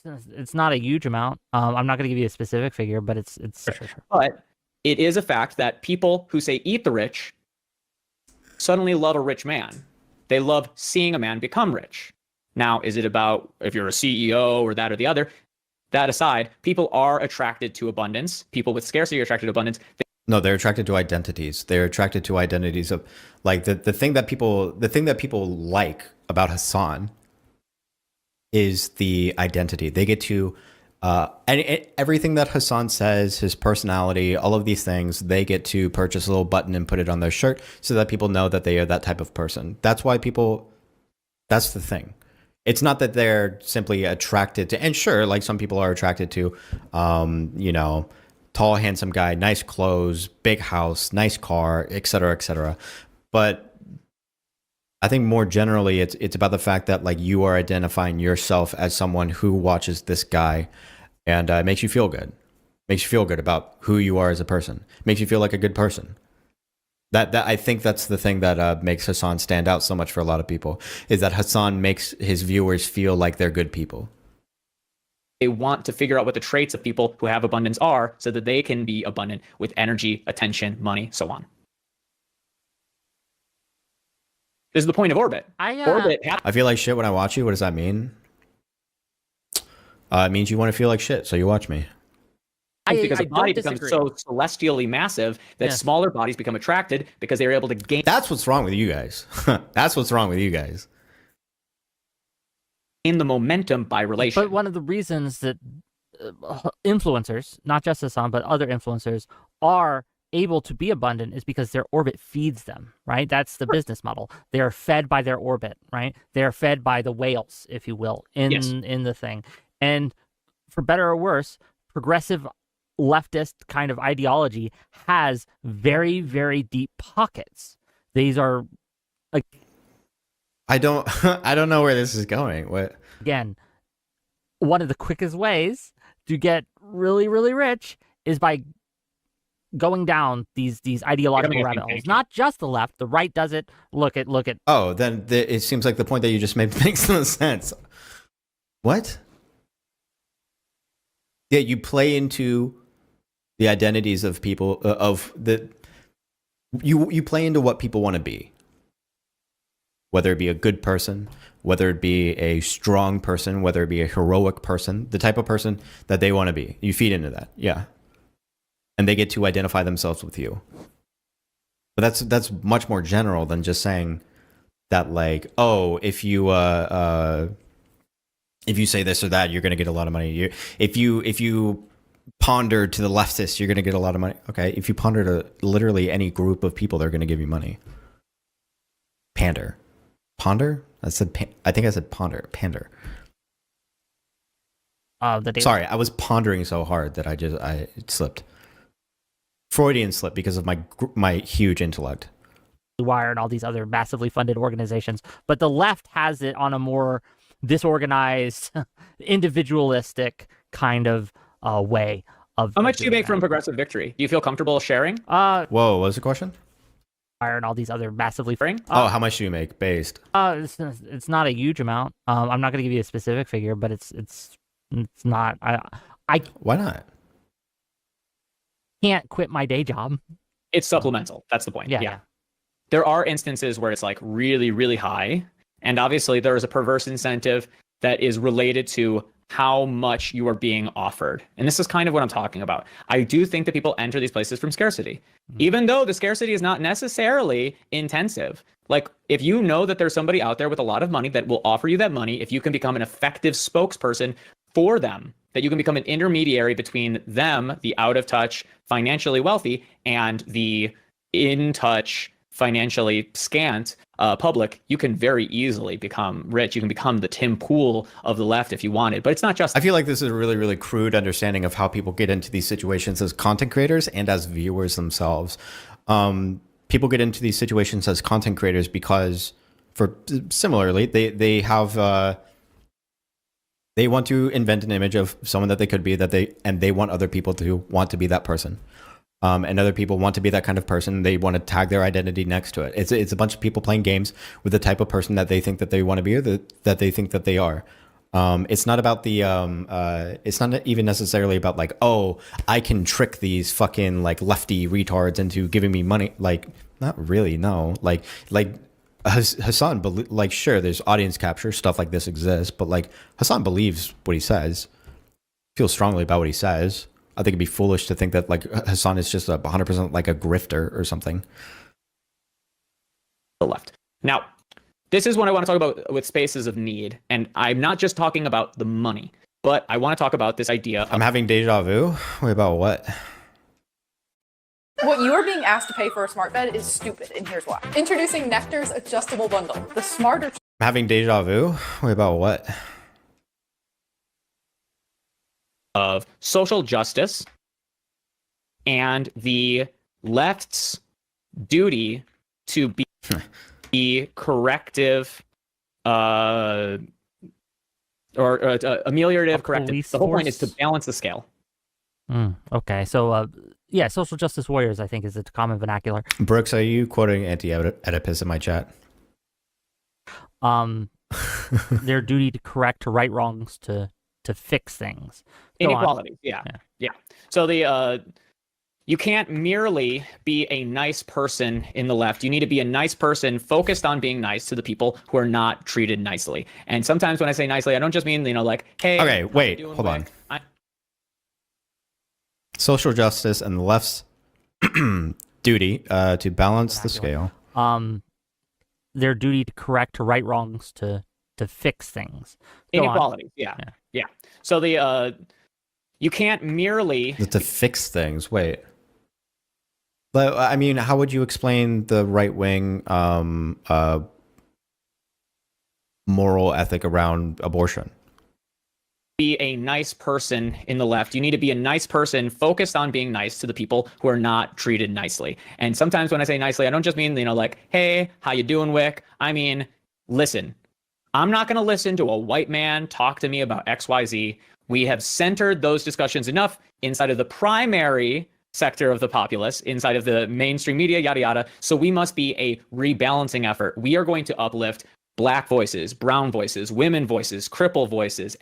It's not a huge amount. I'm not going to give you a specific figure, but it's For sure. But it is a fact that people who say eat the rich suddenly love a rich man. They love seeing a man become rich. Now, is it about if you're a CEO or that or the other? That aside, people are attracted to abundance. People with scarcity are attracted to abundance. No, they're attracted to identities. They're attracted to identities of like the thing that people like about Hassan is the identity. They get to and everything that Hassan says, his personality, all of these things, they get to purchase a little button and put it on their shirt so that people know that they are that type of person. That's why people, that's the thing. It's not that they're simply attracted to, and sure, like some people are attracted to, you know, tall, handsome guy, nice clothes, big house, nice car, et cetera, et cetera. But I think more generally, it's about the fact that like you are identifying yourself as someone who watches this guy, and it makes you feel good. Makes you feel good about who you are as a person. Makes you feel like a good person. That I think that's the thing that makes Hassan stand out so much for a lot of people, is that Hassan makes his viewers feel like they're good people. They want to figure out what the traits of people who have abundance are so that they can be abundant with energy, attention, money, so on. This is the point of orbit. I feel like shit when I watch you. What does that mean? It means you want to feel like shit, so you watch me. Because a body becomes so celestially massive that smaller bodies become attracted because they're able to gain. That's what's wrong with you guys. That's what's wrong with you guys. In the momentum by relation. But one of the reasons that influencers, not just Hassan, but other influencers, are able to be abundant is because their orbit feeds them, right? That's the business model. They are fed by their orbit, right? They are fed by the whales, if you will, in the thing. And for better or worse, progressive leftist kind of ideology has very, very deep pockets. These are like, I don't know where this is going. What? Again, one of the quickest ways to get really, really rich is by going down these ideological rabbit holes. Not just the left, the right does it. Look at. Oh, then it seems like the point that you just made makes no sense. What? Yeah, you play into the identities of people you play into what people want to be. Whether it be a good person, whether it be a strong person, whether it be a heroic person, the type of person that they want to be. You feed into that. Yeah. And they get to identify themselves with you. But that's much more general than just saying that, like, oh, if you say this or that, you're going to get a lot of money. If you ponder to the leftists, you're going to get a lot of money. Okay, if you ponder to literally any group of people, they're going to give you money. Ponder. I think I said ponder. Pander. Sorry, I was pondering so hard that I slipped. Freudian slip because of my huge intellect. Wire and all these other massively funded organizations, but the left has it on a more disorganized, individualistic kind of way of. How much do you make from Progressive Victory? Do you feel comfortable sharing? Whoa, what was the question? And all these other massivly. How much do you make based? It's not a huge amount. I'm not going to give you a specific figure, but it's not. I Why not? Can't quit my day job. It's supplemental. That's the point. Yeah. There are instances where it's like really, really high. And obviously there is a perverse incentive that is related to how much you are being offered. And this is kind of what I'm talking about. I do think that people enter these places from scarcity, even though the scarcity is not necessarily intensive. Like if you know that there's somebody out there with a lot of money that will offer you that money, if you can become an effective spokesperson for them, that you can become an intermediary between them, the out of touch, financially wealthy, and the in touch, financially scant public, you can very easily become rich. You can become the Tim Pool of the left if you wanted, but it's not just. I feel like this is a really, really crude understanding of how people get into these situations as content creators and as viewers themselves. People get into these situations as content creators because, similarly, they have. They want to invent an image of someone that they could be, and they want other people to want to be that person. And other people want to be that kind of person. They want to tag their identity next to it. It's a bunch of people playing games with the type of person that they think that they want to be or that they think that they are. It's not about the it's not even necessarily about like, oh, I can trick these fucking like lefty retards into giving me money. Like, not really, no. Like Hassan, like, sure, there's audience capture, stuff like this exists, but like Hassan believes what he says, feels strongly about what he says. I think it'd be foolish to think that like Hassan is just 100% like a grifter or something. The left. Now, this is what I want to talk about with spaces of need. And I'm not just talking about the money, but I want to talk about this idea. I'm having deja vu. Wait, about what? What you are being asked to pay for a smart bed is stupid, and here's why. Introducing Nectar's adjustable bundle, the smarter. I'm having deja vu. Wait, about what? Of social justice and the left's duty to be the corrective or ameliorative corrective. The whole point is to balance the scale. Okay, so yeah, social justice warriors, I think, is a common vernacular. Brooks, are you quoting anti-Oedipus in my chat? Their duty to correct, to right wrongs, to fix things. Inequalities, yeah. So you can't merely be a nice person in the left. You need to be a nice person focused on being nice to the people who are not treated nicely. And sometimes when I say nicely, I don't just mean, like, hey. Okay, wait, hold on. Social justice and the left's duty to balance the scale. Their duty to correct, to right wrongs, to fix things. Inequalities, yeah. So you can't merely to fix things. Wait. But I mean, how would you explain the right wing moral ethic around abortion? Be a nice person in the left. You need to be a nice person focused on being nice to the people who are not treated nicely. And sometimes when I say nicely, I don't just mean, like, hey, how you doing, Wick? I mean, listen, I'm not going to listen to a white man talk to me about XYZ. We have centered those discussions enough inside of the primary sector of the populace, inside of the mainstream media, yada, yada. So we must be a rebalancing effort. We are going to uplift Black voices, brown voices, women voices, cripple voices,